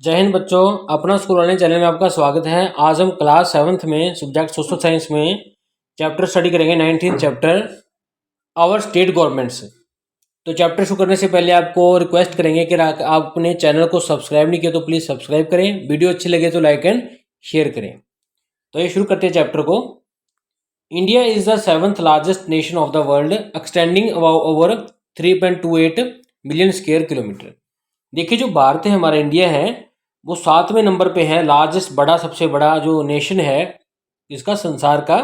जय हिंद बच्चों, अपना स्कूल ऑनलाइन चैनल में आपका स्वागत है। आज हम क्लास 7th में सब्जेक्ट सोशल साइंस में चैप्टर स्टडी करेंगे 19th chapter our state governments. तो चैप्टर शुरू करने से पहले आपको रिक्वेस्ट करेंगे कि आप अपने चैनल को सब्सक्राइब नहीं किया तो प्लीज़ सब्सक्राइब करें, वीडियो अच्छी लगे तो लाइक एंड शेयर करें। तो ये शुरू करते हैं चैप्टर को। India is the 7th largest nation of the world extending over 3.28 million square kilometre. देखिए, जो भारत है हमारा इंडिया है वो 7वें नंबर पे है, लार्जेस्ट बड़ा सबसे बड़ा जो नेशन है इसका संसार का,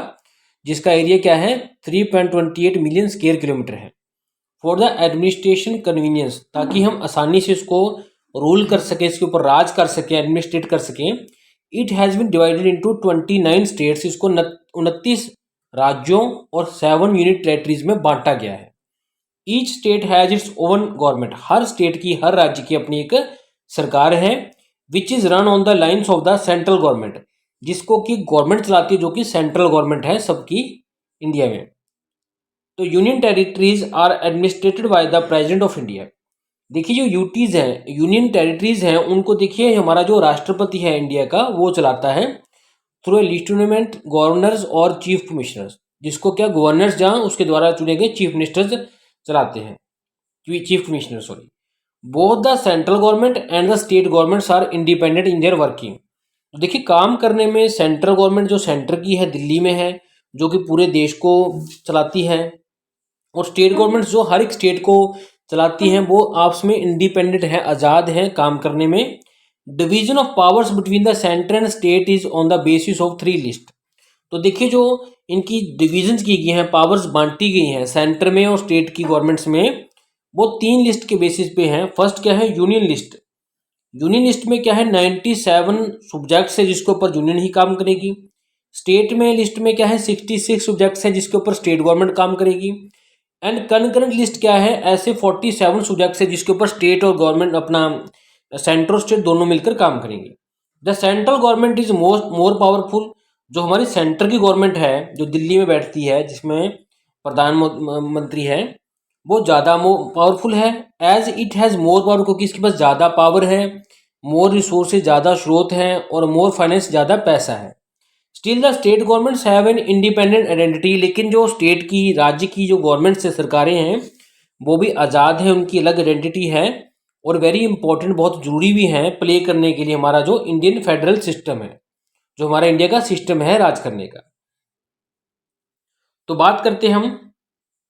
जिसका एरिया क्या है 3.28 मिलियन स्क्वायर किलोमीटर है। फॉर द एडमिनिस्ट्रेशन कन्वीनियंस, ताकि हम आसानी से इसको रूल कर सकें, इसके ऊपर राज कर सकें, एडमिनिस्ट्रेट कर सकें। It has been divided into 29 states, इसको 29 राज्यों और 7 यूनिट टेरेटरीज में बांटा गया है। Each state has its own government, her state की, हर राज्य की अपनी एक सरकार है। Which is run on the lines of the central government, जिसको कि गवर्नमेंट चलाती है, जो कि सेंट्रल गवर्नमेंट है सबकी इंडिया में। तो union territories are administered by the president of India. देखिए, जो यूटीज हैं, यूनियन टेरिटरीज हैं, उनको देखिए हमारा जो राष्ट्रपति है इंडिया का वो चलाता है थ्रू ए लिस्टमेंट गवर्नर्स और चीफ कमिश्नर्स, जिसको क्या गवर्नर्स जहाँ उसके द्वारा चुने गए चीफ मिनिस्टर्स चलाते हैं, chief commissioner sorry. Both the central government and the state governments are independent in their working. तो देखिए, काम करने में सेंट्रल गवर्नमेंट जो सेंटर की है, दिल्ली में है, जो कि पूरे देश को चलाती है, और स्टेट गवर्नमेंट जो हर एक स्टेट को चलाती हैं, वो आपस में इंडिपेंडेंट है, आज़ाद हैं काम करने में। Division of powers between the centre and state is on the basis of 3 list. तो देखिए, जो इनकी डिविजन्स की गई हैं, पावर्स बांटी गई हैं सेंटर में और स्टेट की गवर्नमेंट्स में, वो 3 लिस्ट के बेसिस पे हैं। फर्स्ट क्या है, यूनियन लिस्ट। यूनियन लिस्ट में क्या है 97 सब्जेक्ट्स है जिसके ऊपर यूनियन ही काम करेगी। स्टेट में लिस्ट में क्या है 66 सब्जेक्ट्स है जिसके ऊपर स्टेट गवर्नमेंट काम करेगी। एंड कंकरेंट लिस्ट क्या है, ऐसे 47 सब्जेक्ट्स है जिसके ऊपर स्टेट और गवर्नमेंट अपना सेंटर और स्टेट दोनों मिलकर काम करेंगे। The central government is more powerful. जो हमारी सेंटर की गवर्नमेंट है, जो दिल्ली में बैठती है, जिसमें प्रधानमंत्री है, वो ज़्यादा पावरफुल है। As it has more power, क्योंकि इसके पास ज़्यादा पावर है, मोर रिसोर्सेज ज़्यादा स्रोत हैं, और मोर फाइनेंस ज़्यादा पैसा है। Still the state governments have an independent identity. लेकिन जो स्टेट की, राज्य की जो गवर्नमेंट से सरकारें हैं वो भी आज़ाद है, उनकी अलग आइडेंटिटी है, और वेरी इंपॉर्टेंट, बहुत ज़रूरी भी हैं प्ले करने के लिए हमारा जो इंडियन फेडरल सिस्टम है, जो हमारा इंडिया का सिस्टम है राज करने का। तो बात करते हैं हम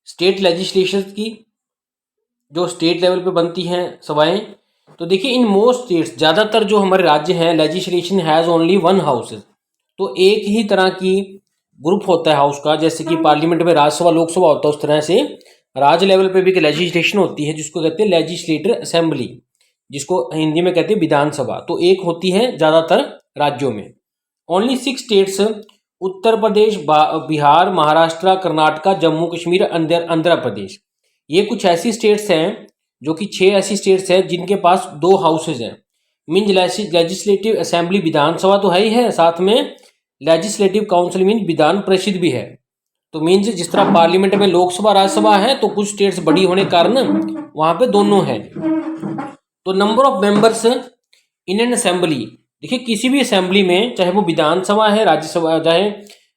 स्टेट लेजिस्लेशन की, जो स्टेट लेवल पे बनती हैं सभाएं। तो देखिए, इन मोस्ट स्टेट्स, ज़्यादातर जो हमारे राज्य हैं, लेजिस्लेशन हैज़ ओनली 1 हाउसेज। तो एक ही तरह की ग्रुप होता है हाउस का, जैसे कि पार्लियामेंट में राज्यसभा लोकसभा होता है, उस तरह से राज्य लेवल पे भी एक लेजिस्लेशन होती है जिसको कहते हैं लेजिस्लेटिव असेंबली, जिसको हिंदी में कहते हैं विधानसभा। तो एक होती है ज़्यादातर राज्यों में। ओनली 6 स्टेट्स, उत्तर प्रदेश, बिहार, महाराष्ट्र, कर्नाटका, जम्मू कश्मीर, आंध्र प्रदेश, ये कुछ ऐसी स्टेट्स हैं, जो कि 6 ऐसी स्टेट्स हैं जिनके पास 2 हाउसेज हैं। मीन लेजिस्लेटिव असेंबली विधानसभा तो है ही है, साथ में legislative council mean Vidhan Parishad भी है। तो मीन्स जिस तरह पार्लियामेंट में लोकसभा राज्यसभा है, तो कुछ स्टेट्स बड़ी होने के कारण वहाँ पे दोनों हैं। तो number of members in an assembly, देखिए किसी भी असेंबली में, चाहे वो विधानसभा है, राज्यसभा, चाहे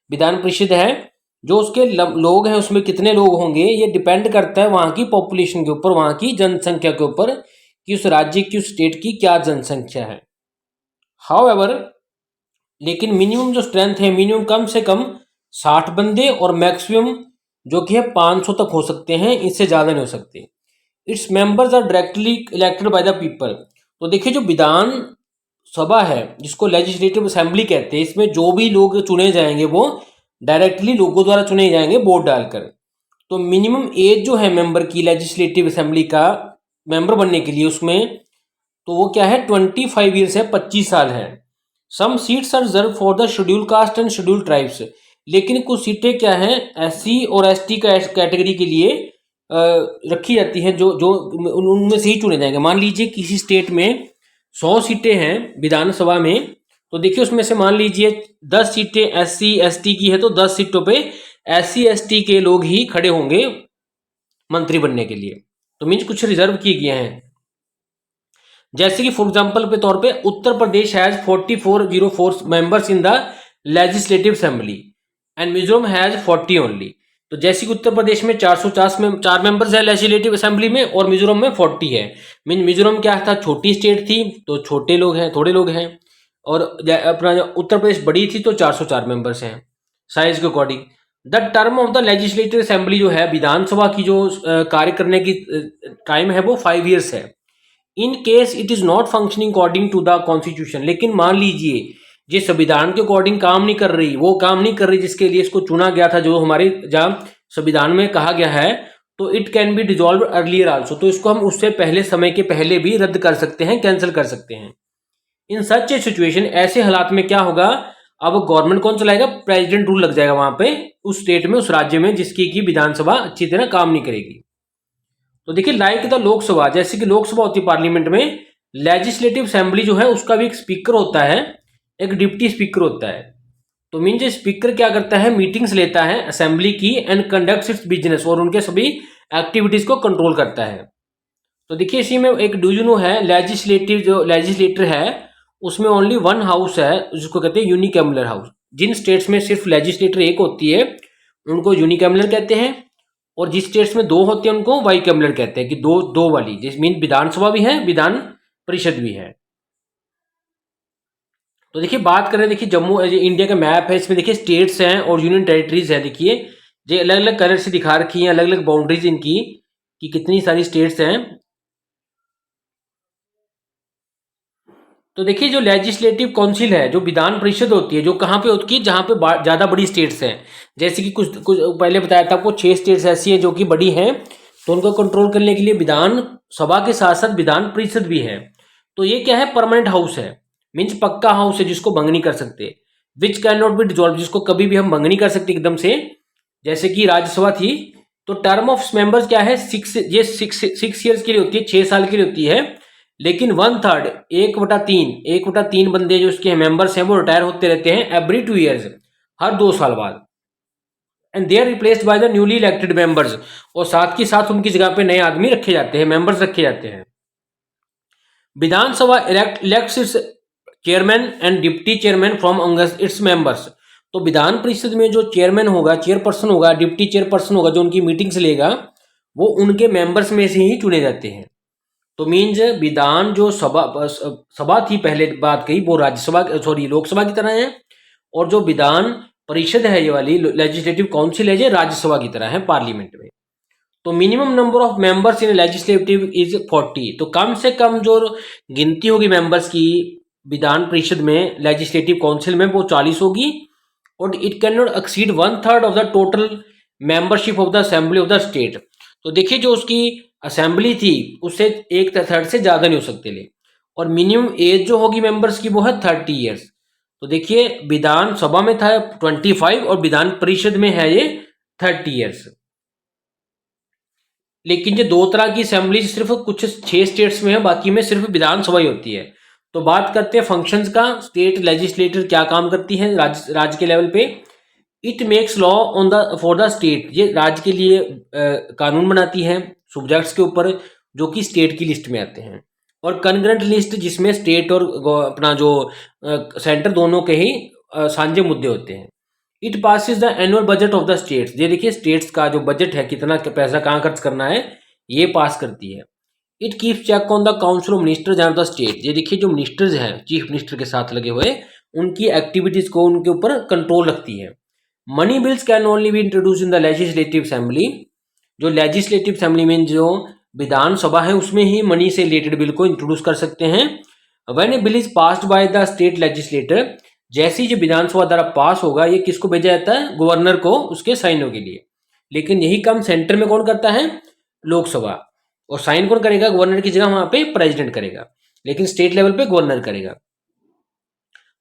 विधान परिषद है, जो उसके लोग हैं उसमें कितने लोग होंगे, ये डिपेंड करता है वहाँ की पॉपुलेशन के ऊपर, वहाँ की जनसंख्या के ऊपर, कि उस राज्य की, उस स्टेट की क्या जनसंख्या है। हाउएवर, लेकिन मिनिमम जो स्ट्रेंथ है, मिनिमम कम से कम 60 बंदे, और मैक्सिमम जो कि है 500 तक हो सकते हैं, इससे ज़्यादा नहीं हो सकते। Its members are directly elected by the people. तो देखिए, जो विधान सभा है, जिसको लेजिस्लेटिव असेंबली कहते हैं, इसमें जो भी लोग चुने जाएंगे वो डायरेक्टली लोगों द्वारा चुने जाएंगे वोट डालकर। तो मिनिमम एज जो है मेंबर की, लेजिस्लेटिव असेंबली का मेंबर बनने के लिए उसमें, तो वो क्या है 25 ईयर्स है, 25 साल है। Some seats are reserve for the schedule caste and schedule tribes. लेकिन कुछ सीटें क्या हैं एससी और एसटी कैटेगरी के लिए रखी जाती हैं, जो जो उनमें से ही चुने जाएंगे। मान लीजिए किसी स्टेट में 100 सीटें हैं विधानसभा में, तो देखिए उसमें से मान लीजिए 10 सीटें एससी एसटी की है, तो 10 सीटों पे एससी एसटी के लोग ही खड़े होंगे मंत्री बनने के लिए। तो मीन्स कुछ रिजर्व किए गए हैं। जैसे कि फॉर एग्जांपल पे तौर पे Uttar Pradesh has 4404 members in the legislative assembly and Mizoram has 40 only. तो जैसे कि उत्तर प्रदेश में 450 में 4 मेंबर्स है लेजिस्लेटिव असेंबली में और मिजोरम में 40 है। मीन मिजोरम क्या था, छोटी स्टेट थी तो छोटे लोग हैं, थोड़े लोग हैं, और अपना उत्तर प्रदेश बड़ी थी तो 404 मेंबर्स हैं साइज के according. The term of the legislative assembly जो है विधानसभा की जो कार्य करने की टाइम है वो 5 ईयर्स है। In case it is not functioning according to the constitution, लेकिन मान लीजिए ये संविधान के अकॉर्डिंग काम नहीं कर रही, वो काम नहीं कर रही जिसके लिए इसको चुना गया था, जो हमारे जहाँ संविधान में कहा गया है, तो it can be dissolve earlier also, तो इसको हम उससे पहले समय के पहले भी रद्द कर सकते हैं, कैंसिल कर सकते हैं। इन सच ए सिचुएशन, ऐसे हालात में क्या होगा, अब गवर्नमेंट कौन चलाएगा, प्रेसिडेंट रूल लग जाएगा वहां पे उस स्टेट में, उस राज्य में जिसकी की विधानसभा अच्छी तरह काम नहीं करेगी। तो देखिए लाइक द लोकसभा, जैसे कि लोकसभा होती है पार्लियामेंट में, लेजिस्लेटिव असेंबली जो है उसका भी एक स्पीकर होता है, एक डिप्टी स्पीकर होता है। तो मीन स्पीकर क्या करता है, मीटिंग्स लेता है असेंबली की एंड कंडक्ट्स इट्स बिजनेस, और उनके सभी एक्टिविटीज को कंट्रोल करता है। तो देखिए इसी में एक डू यू नो है, लेजिस्लेटिव जो लेजिस्लेटर है उसमें ओनली वन हाउस है जिसको कहते हैं यूनिकैमुलर हाउस। जिन स्टेट्स में सिर्फ लेजिस्लेटर एक होती है उनको यूनिकैमुलर कहते हैं, और जिस स्टेट्स में दो होते हैं उनको बाइकैमुलर कहते हैं, कि दो दो वाली, जिस मीन विधानसभा भी है विधान परिषद भी है। तो देखिए बात करें, देखिए जम्मू इंडिया का मैप है, इसमें देखिए स्टेट्स हैं और यूनियन टेरिटरीज है। देखिए ये अलग अलग कलर से दिखा रखी हैं, अलग अलग बाउंड्रीज इनकी, कि कितनी सारी स्टेट्स हैं। तो देखिए जो लेजिस्लेटिव काउंसिल है, जो विधान परिषद होती है, जो कहाँ पे होती है, जहाँ पे ज़्यादा बड़ी स्टेट्स हैं। जैसे कि कुछ कुछ पहले बताया था आपको, 6 स्टेट्स ऐसी हैं जो कि बड़ी हैं, तो उनको कंट्रोल करने के लिए विधान सभा के साथ साथ विधान परिषद भी है। तो ये क्या है, परमानेंट हाउस है, मीन्स पक्का हाउस है जिसको भंग नहीं कर सकते। Which can not be dissolve, जिसको कभी भी हम भंग नहीं कर सकते एकदम से। जैसे कि राज्यसभा थी, तो टर्म ऑफ मेंबर्स क्या है, 6 ईयर्स के लिए होती है, 6 साल के लिए होती है, लेकिन 1/3 1/3 बंदे जो उसके मेंबर्स हैं वो रिटायर होते रहते हैं एवरी 2 ईयर्स, हर 2 साल बाद। And they are replaced by the newly elected members, और साथ के साथ उनकी जगह पे नए आदमी रखे जाते हैं, मेंबर्स रखे जाते हैं। Vidhan Sabha elects its chairman and deputy chairman from amongst its members. तो विधान परिषद में जो चेयरमैन होगा, चेयरपर्सन होगा, डिप्टी चेयरपर्सन होगा, जो उनकी मीटिंग्स लेगा, वो उनके मेंबर्स में से ही चुने जाते हैं। तो मीन्स विधान जो सभा थी, पहले बात कही, वो राज्यसभा सॉरी लोकसभा की तरह है, और जो विधान परिषद है ये वाली लेजिस्लेटिव काउंसिल है, ये राज्यसभा की तरह है पार्लियामेंट में। तो minimum number of members in legislative is 40। तो कम से कम जो गिनती होगी मेंबर्स की विधान परिषद में, लेजिस्लेटिव काउंसिल में, वो 40 होगी, और it can not exceed 1/3 of the total membership of the assembly of the state. तो देखिए जो उसकी असेंबली थी उससे 1/3 से ज़्यादा नहीं हो सकते ले, और मिनिमम एज जो होगी मेंबर्स की वो है 30 ईयर्स। तो देखिए विधानसभा में था 25 और विधान परिषद में है ये 30 ईयर्स। लेकिन ये दो तरह की असेंबली सिर्फ कुछ 6 स्टेट्स में है, बाकी में सिर्फ विधानसभा ही होती है। तो बात करते हैं फंक्शंस का, स्टेट लेजिस्लेटर क्या काम करती है राज्य के लेवल पे। It makes law on the for the state, ये राज्य के लिए कानून बनाती है सब्जेक्ट्स के ऊपर जो कि स्टेट की लिस्ट में आते हैं, और कनग्रेंट लिस्ट जिसमें स्टेट और अपना जो सेंटर दोनों के ही साझे मुद्दे होते हैं। It passes the annual budget of the states, ये देखिए स्टेट्स का जो बजट है, कितना पैसा कहाँ खर्च करना है, ये पास करती है। It keeps check on the council of ministers and the state, ये देखिए जो मिनिस्टर्स हैं चीफ मिनिस्टर के साथ लगे हुए, उनकी एक्टिविटीज को उनके ऊपर कंट्रोल रखती है। Money bills can only be introduce in the legislative assembly, जो लेजिस्लेटिव असेंबली में जो विधानसभा है उसमें ही मनी से रिलेटेड बिल को इंट्रोड्यूस कर सकते हैं। When A bill is passed by the state legislator, जैसे ही जो विधानसभा द्वारा पास होगा, ये किसको भेजा जाता है, गवर्नर को उसके साइनों के लिए। लेकिन यही काम सेंटर में कौन करता है, लोकसभा, और साइन कौन करेगा, गवर्नर की जगह वहां पे प्रेसिडेंट करेगा, लेकिन स्टेट लेवल पे गवर्नर करेगा।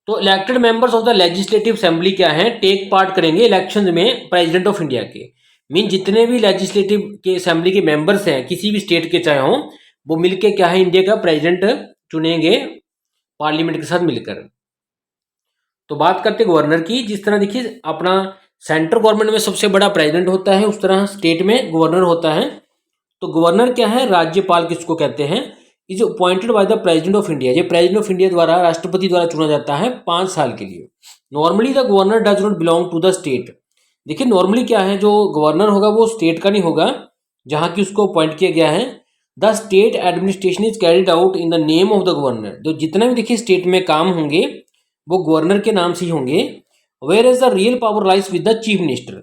तो elected members of the legislative assembly क्या है, टेक पार्ट करेंगे इलेक्शन में प्रेसिडेंट ऑफ इंडिया के। मीन जितने भी लेजिस्लेटिव के असेंबली के मेंबर्स हैं किसी भी स्टेट के चाहे हों, वो मिलके क्या है, इंडिया का प्रेसिडेंट चुनेंगे पार्लियामेंट के साथ मिलकर। तो बात करते हैं गवर्नर की। जिस तरह देखिए अपना सेंट्रल गवर्नमेंट में सबसे बड़ा प्रेसिडेंट होता है, उस तरह स्टेट में गवर्नर होता है। तो गवर्नर क्या है, राज्यपाल किसको कहते हैं, is appointed by the president of India. ये प्रेसिडेंट ऑफ इंडिया द्वारा, राष्ट्रपति द्वारा चुना जाता है 5 साल के लिए। Normally the governor does not belong to the state. देखिए नॉर्मली क्या है, जो गवर्नर होगा वो स्टेट का नहीं होगा जहां की उसको अपॉइंट किया गया है। The state administration is carried out in the name of the governor. जो जितना भी देखिए स्टेट में काम होंगे वो गवर्नर के नाम से ही होंगे। Where is the real power lies with the chief minister.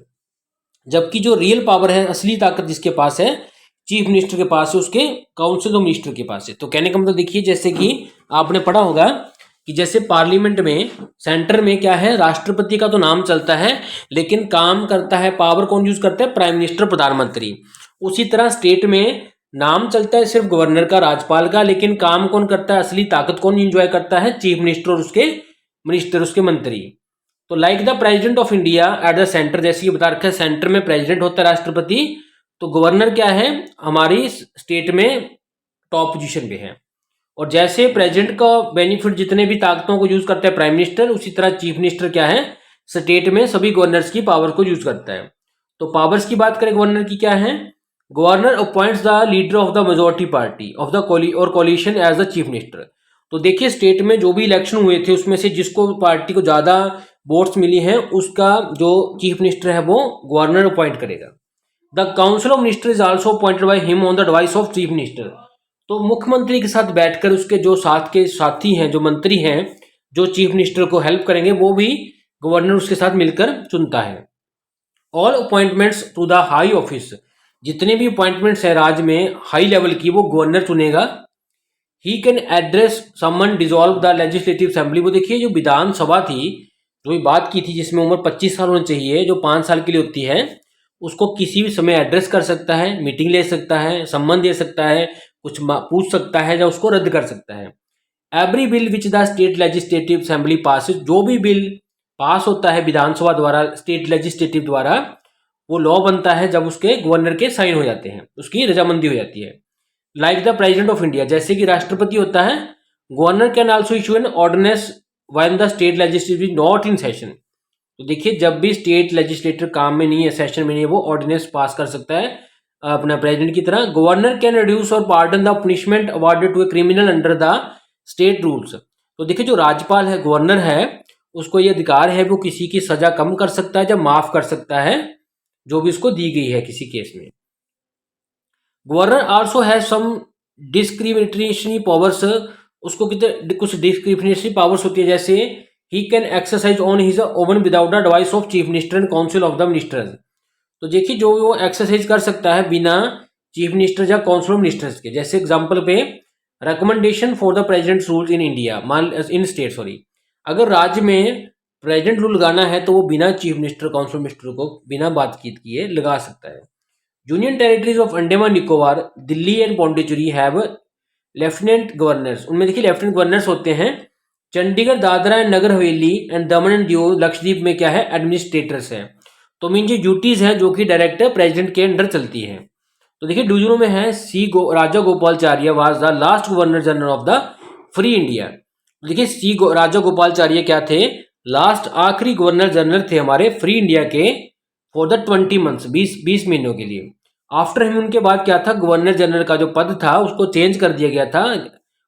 जबकि जो रियल पावर है, असली ताकत जिसके पास है, चीफ मिनिस्टर के पास है, उसके काउंसिल ऑफ मिनिस्टर के पास है। तो कहने का मतलब देखिए, जैसे कि आपने पढ़ा होगा कि जैसे पार्लियामेंट में, सेंटर में क्या है, राष्ट्रपति का तो नाम चलता है, लेकिन काम करता है, पावर कौन यूज करता है, प्राइम मिनिस्टर, प्रधानमंत्री। उसी तरह स्टेट में नाम चलता है सिर्फ गवर्नर का, राज्यपाल का, लेकिन काम कौन करता है, असली ताकत कौन इंजॉय करता है, चीफ मिनिस्टर और उसके मिनिस्टर, उसके मंत्री। तो like the president of India at the centre, जैसे कि बता रखा है सेंटर में प्रेसिडेंट होता है राष्ट्रपति, तो गवर्नर क्या है, हमारी स्टेट में टॉप पोजीशन पे है। और जैसे प्रेसिडेंट का बेनिफिट, जितने भी ताकतों को यूज करता है प्राइम मिनिस्टर, उसी तरह चीफ मिनिस्टर क्या है, स्टेट में सभी गवर्नर्स की पावर को यूज करता है। तो पावर्स की बात करें गवर्नर की, क्या है, governor appoints the leader of the majority party of the coalition as the chief minister. तो देखिए स्टेट में जो भी इलेक्शन हुए थे उसमें से जिसको पार्टी को ज्यादा वोट्स मिली हैं, उसका जो चीफ मिनिस्टर है वो गवर्नर अपॉइंट करेगा। The council of minister is also appointed by him on the advice of chief minister. तो मुख्यमंत्री के साथ बैठकर उसके जो साथ के साथी हैं, जो मंत्री हैं, जो चीफ मिनिस्टर को हेल्प करेंगे, वो भी गवर्नर उसके साथ मिलकर चुनता है। All appointments to the high office, जितने भी अपॉइंटमेंट्स है राज्य में हाई लेवल की, वो गवर्नर चुनेगा। He can address someone dissolve the legislative assembly. वो देखिए जो विधानसभा थी, जो भी बात की थी, जिसमें उम्र 25 साल होनी चाहिए, जो 5 साल के लिए होती है, उसको किसी भी समय एड्रेस कर सकता है, मीटिंग ले सकता है, सम्मन दे सकता है, कुछ पूछ सकता है, या उसको रद्द कर सकता है। Every bill which the state legislative assembly passes, जो भी बिल पास होता है विधानसभा द्वारा, स्टेट लेजिस्लेटिव द्वारा, वो लॉ बनता है जब उसके गवर्नर के साइन हो जाते हैं, उसकी रजामंदी हो जाती है। Like the president of India, जैसे कि राष्ट्रपति होता है, governor can also issue an ordinance when the state legislative not in session. तो देखिए जब भी स्टेट लेजिस्लेटर काम में नहीं है, सेशन में नहीं है, वो ऑर्डिनेंस पास कर सकता है अपना प्रेसिडेंट की तरह। गवर्नर कैन रिड्यूस और pardon the punishment awarded to a criminal under the state rules. तो देखिए जो राज्यपाल है, गवर्नर है, उसको ये अधिकार है, वो किसी की सजा कम कर सकता है या माफ कर सकता है जो भी उसको दी गई है किसी केस में। Governor also has some discriminatory powers, उसको कितने कुछ डिस्क्रिमिनेटरी पावर्स होती है, जैसे he can exercise on his own without the advice of chief minister and council of the ministers. तो देखिए जो वो एक्सरसाइज कर सकता है बिना चीफ मिनिस्टर या काउंसिल ऑफ मिनिस्टर्स के। जैसे एग्जांपल पे, recommendation for the president rules in India, in state sorry, अगर राज्य में प्रेसिडेंट रूल लगाना है तो वो बिना चीफ मिनिस्टर, काउंसिल मिनिस्टर को बिना बातचीत किए लगा सकता है। Union territories of Andaman Nicobar, Delhi and Pondicherry have lieutenant governors. उनमें देखिए लेफ्टिनेंट गवर्नर्स होते हैं। Chandigarh, Dadra and Nagar Haveli and Daman and Diu, Lakshadweep में क्या है, एडमिनिस्ट्रेटर्स हैं। तो मीन जो ड्यूटीज हैं जो कि डायरेक्ट प्रेसिडेंट के अंडर चलती हैं। तो देखिए डूजनों में है Raja Gopalacharya was the last governor general of the free India. देखिए राजा गोपालाचार्य क्या थे, लास्ट आखिरी गवर्नर जनरल थे हमारे फ्री इंडिया के, फॉर द 20 मंथ्स, 20 महीनों के लिए। आफ्टर हिम, उनके बाद क्या था, गवर्नर जनरल का जो पद था उसको चेंज कर दिया गया था,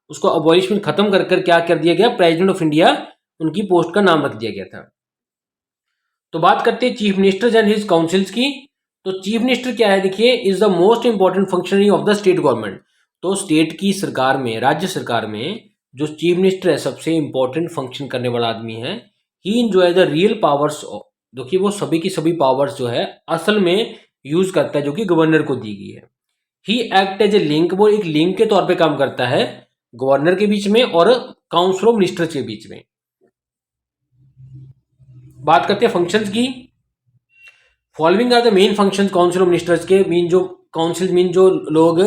उसको अबॉलिशमेंट खत्म कर कर क्या कर दिया गया, प्रेसिडेंट ऑफ इंडिया उनकी पोस्ट का नाम रख दिया गया था। तो बात करते हैं chief minister and his councils की। तो चीफ मिनिस्टर क्या है, देखिए is the most important functionary of the state government. तो स्टेट की सरकार में, राज्य सरकार में जो चीफ मिनिस्टर है, सबसे इंपॉर्टेंट फंक्शन करने वाला आदमी है। ही एंजॉय द रियल पावर्स, देखिए वो सभी की सभी पावर्स जो है असल में यूज करता है जो कि गवर्नर को दी गई है। ही एक्ट एज ए लिंक, वो एक लिंक के तौर पे काम करता है गवर्नर के बीच में और काउंसिल ऑफ मिनिस्टर्स के बीच में। बात करते हैं फंक्शंस की। Following are the main functions council of ministers के। मीन जो काउंसिल, मीन जो लोग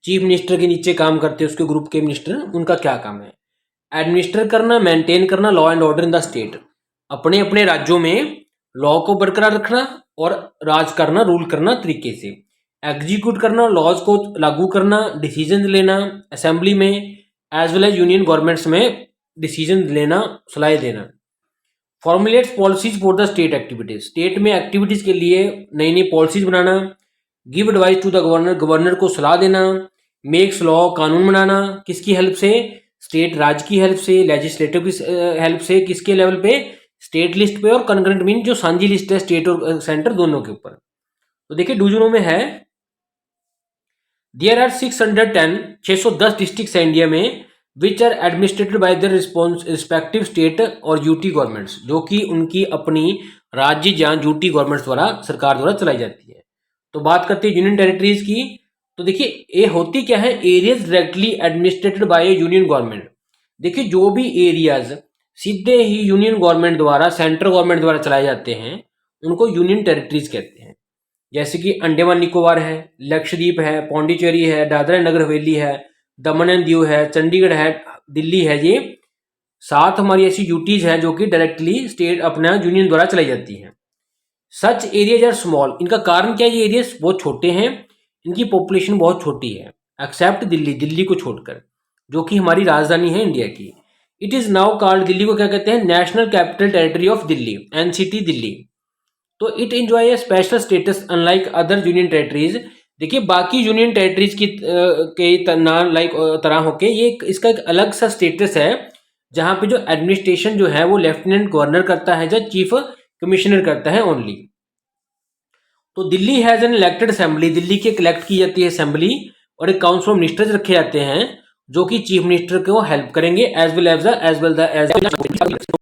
चीफ मिनिस्टर के नीचे काम करते हैं, उसके ग्रुप के मिनिस्टर, उनका क्या काम है, एडमिनिस्टर करना, मेंटेन करना law and order in the state, अपने अपने राज्यों में लॉ को बरकरार रखना और राज करना, रूल करना तरीके से, एग्जीक्यूट करना, लॉज को लागू करना, डिसीजन लेना असेंबली में as well as union governments में डिसीजन लेना, सलाह देना। Formulates policies for the state activities, state में एक्टिविटीज के लिए नई नई पॉलिसीज बनाना। Give advice to the governor, governor को सलाह देना। मेक्स लॉ, कानून बनाना किसकी हेल्प से, स्टेट राज्य की हेल्प से, लेजिस्लेटिव की हेल्प से, किसके लेवल पे, स्टेट लिस्ट पे, और कंकरेंट मीन जो सांझी लिस्ट है स्टेट और सेंटर दोनों के ऊपर। तो देखिए डू यू नो में है देयर आर 610 डिस्ट्रिक्ट है इंडिया में which are administered by the respective state और यूटी गवर्नमेंट्स, जो कि उनकी अपनी राज्य या यूटी गवर्नमेंट्स द्वारा, सरकार द्वारा चलाई जाती है। तो बात करते हैं यूनियन टेरिटरीज की। तो देखिए ये होती क्या है, areas directly administrated by union government. देखिए जो भी एरियाज सीधे ही यूनियन गवर्नमेंट द्वारा, सेंट्रल गवर्नमेंट द्वारा चलाए जाते हैं, उनको यूनियन टेरिटरीज कहते हैं। जैसे कि अंडमान निकोबार है, लक्षद्वीप है, पौंडीचेरी है, दादरा नगर हवेली है, दमन एंड दीव है, चंडीगढ़ है, दिल्ली है, ये 7 हमारी ऐसी यूटीज हैं जो कि डायरेक्टली स्टेट अपना यूनियन द्वारा चलाई जाती हैं। सच एरियाज आर स्मॉल, इनका कारण क्या है, ये एरियाज बहुत छोटे हैं, इनकी पॉपुलेशन बहुत छोटी है, एक्सेप्ट दिल्ली, दिल्ली को छोड़कर, जो कि हमारी राजधानी है इंडिया की। It is now called, Delhi को क्या कहते हैं, national capital territory of Delhi, NCT Delhi. तो it enjoy a special status unlike other union territories. देखिए बाकी यूनियन टेरिटरीज की के नाम लाइक तरह होके ये इसका एक अलग सा स्टेटस है, जहां पे जो एडमिनिस्ट्रेशन जो है वो लेफ्टिनेंट गवर्नर करता है या चीफ कमिश्नर करता है ओनली। तो Delhi has an elected assembly, Delhi की इलेक्ट की जाती है असेंबली, और एक काउंसिल ऑफ मिनिस्टर्स रखे जाते हैं जो कि चीफ मिनिस्टर को हेल्प करेंगे एज वेल एज